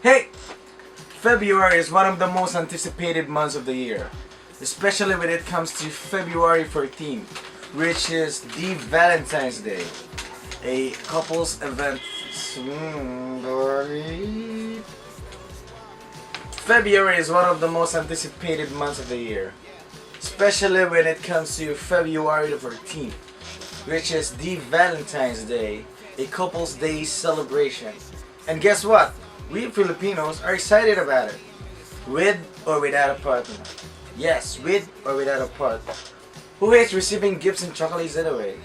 Hey! February is one of the most anticipated months of the year, especially when it comes to February 14th, which is the Valentine's Day, a couples event. February is one of the most anticipated months of the year, especially when it comes to February the 14th, which is the Valentine's Day, a couples day celebration. And guess what? We Filipinos are excited about it. With or without a partner. Yes, with or without a partner. Who hates receiving gifts and chocolates anyway?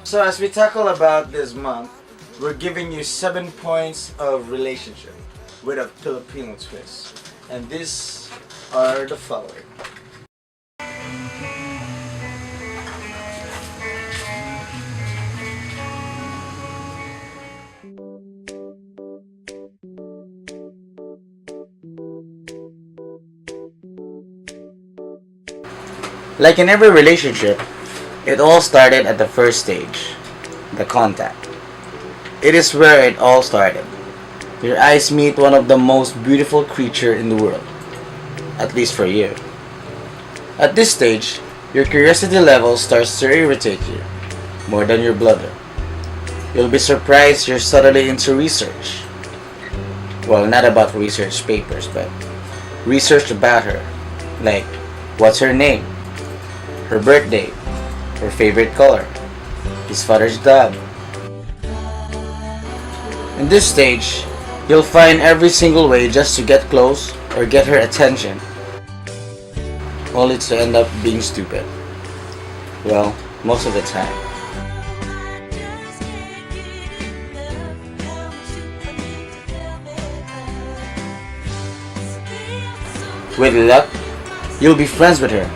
So as we tackle about this month, we're giving you 7 points of relationship with a Filipino twist. And these are the following. Like in every relationship, it all started at the first stage, the contact. It is where it all started. Your eyes meet one of the most beautiful creature in the world, at least for you. At this stage, your curiosity level starts to irritate you, more than your bladder. You'll be surprised you're suddenly into research. Well, not about research papers, but research about her. Like, what's her name? Her birthday, her favorite color, his father's job. In this stage, you'll find every single way just to get close or get her attention, only to end up being stupid. Well, most of the time. With luck, you'll be friends with her,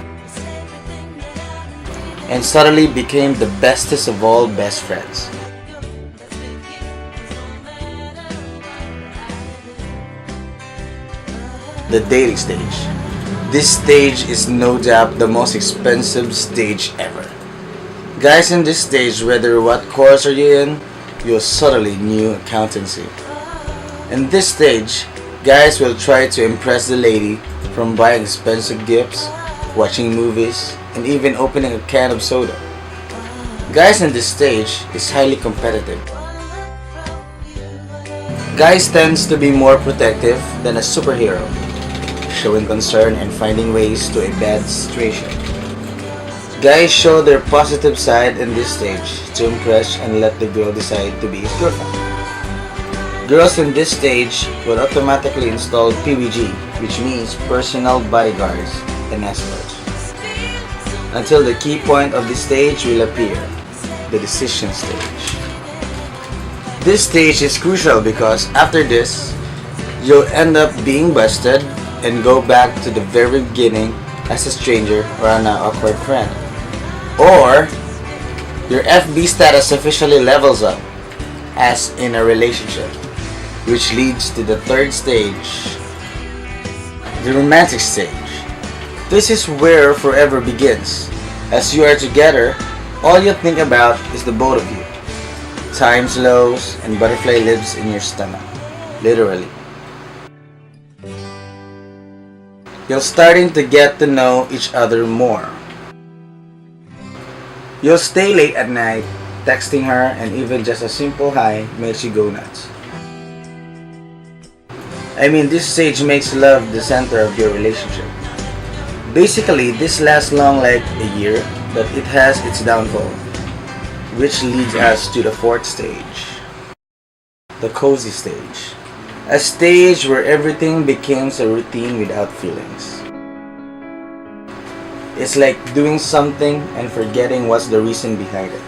and suddenly became the bestest of all best friends. The dating stage. This stage is no doubt the most expensive stage ever. Guys in this stage, whether what course are you in, you'll suddenly new accountancy. In this stage, guys will try to impress the lady from buying expensive gifts, watching movies, and even opening a can of soda. Guys in this stage is highly competitive. Guys tends to be more protective than a superhero, showing concern and finding ways to a bad situation. Guys show their positive side in this stage to impress and let the girl decide to be his girlfriend. Girls in this stage will automatically install PBG, which means personal bodyguards and escorts, until the key point of this stage will appear, the decision stage. This stage is crucial because after this, you'll end up being busted and go back to the very beginning as a stranger or an awkward friend. Or, your FB status officially levels up, as in a relationship, which leads to the third stage, the romantic stage. This is where forever begins. As you are together, all you think about is the both of you. Time slows and butterfly lives in your stomach, literally. You're starting to get to know each other more. You'll stay late at night, texting her, and even just a simple hi makes you go nuts. I mean, this stage makes love the center of your relationship. Basically, this lasts long like a year, but it has its downfall, which leads us to the fourth stage, the cozy stage. A stage where everything becomes a routine without feelings. It's like doing something and forgetting what's the reason behind it.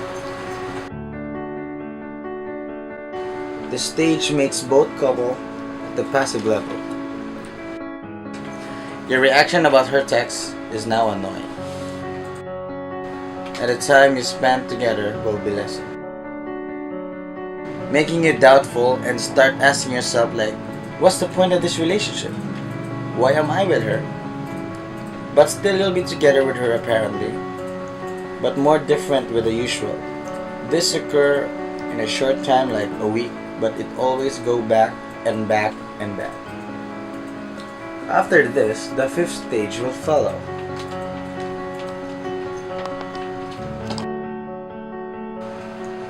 The stage makes both couple at the passive level. Your reaction about her text is now annoying. And the time you spend together will be lessened, making you doubtful and start asking yourself like, what's the point of this relationship? Why am I with her? But still you'll be together with her apparently, but more different with the usual. This occur in a short time like a week, but it always go back and back and back. After this, the fifth stage will follow,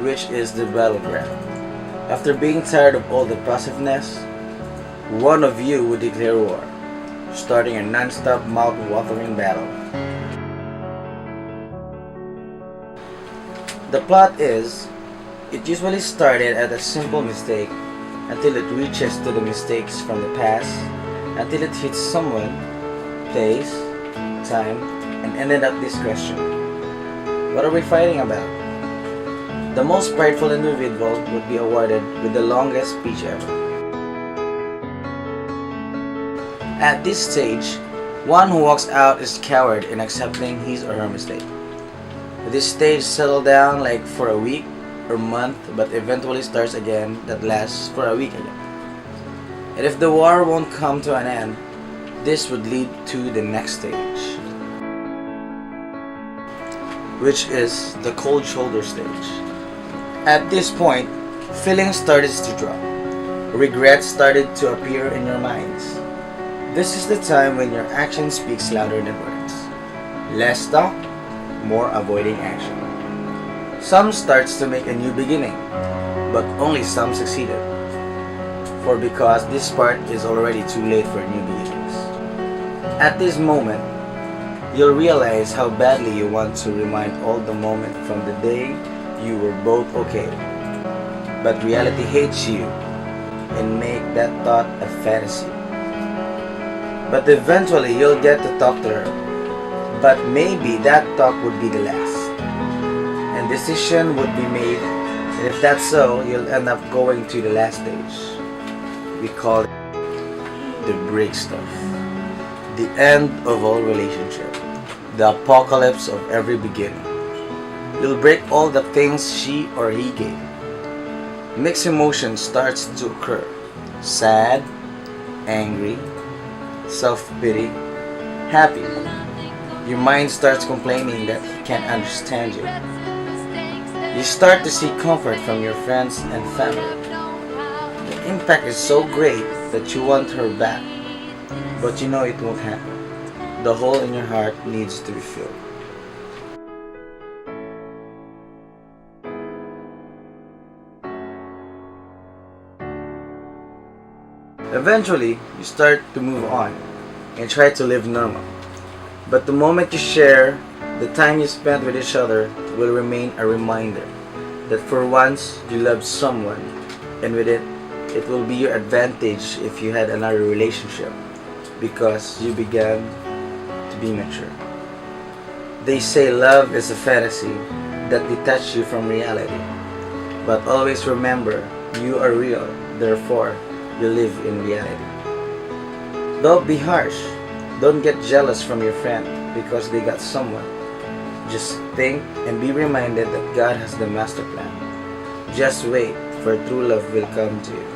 which is the battleground. After being tired of all the passiveness, one of you would declare war, starting a non-stop mouth-watering battle. The plot is, it usually started at a simple mistake until it reaches to the mistakes from the past, until it hits someone, place, time, and ended up this question. What are we fighting about? The most prideful individual would be awarded with the longest speech ever. At this stage, one who walks out is coward in accepting his or her mistake. This stage settles down like for a week or month, but eventually starts again that lasts for a week again. And if the war won't come to an end, this would lead to the next stage, which is the cold shoulder stage. At this point, feelings started to drop. Regret started to appear in your minds. This is the time when your action speaks louder than words. Less talk, more avoiding action. Some starts to make a new beginning, but only some succeeded. For because this part is already too late for new beginnings. At this moment, you'll realize how badly you want to remind all the moment from the day you were both okay. But reality hates you and make that thought a fantasy. But eventually you'll get to talk to her. But maybe that talk would be the last. And decision would be made, and if that's so, you'll end up going to the last stage. We call it the break stuff. The end of all relationship. The apocalypse of every beginning. You'll break all the things she or he gave. Mixed emotion starts to occur. Sad, angry, self-pity, happy. Your mind starts complaining that he can't understand you. You start to seek comfort from your friends and family. The impact is so great that you want her back, but you know it won't happen. The hole in your heart needs to be filled. Eventually, you start to move on and try to live normal. But the moment you share, the time you spent with each other will remain a reminder that for once you loved someone, and with it, it will be your advantage if you had another relationship because you began to be mature. They say love is a fantasy that detaches you from reality. But always remember, you are real, therefore you live in reality. Don't be harsh. Don't get jealous from your friend because they got someone. Just think and be reminded that God has the master plan. Just wait, for true love will come to you.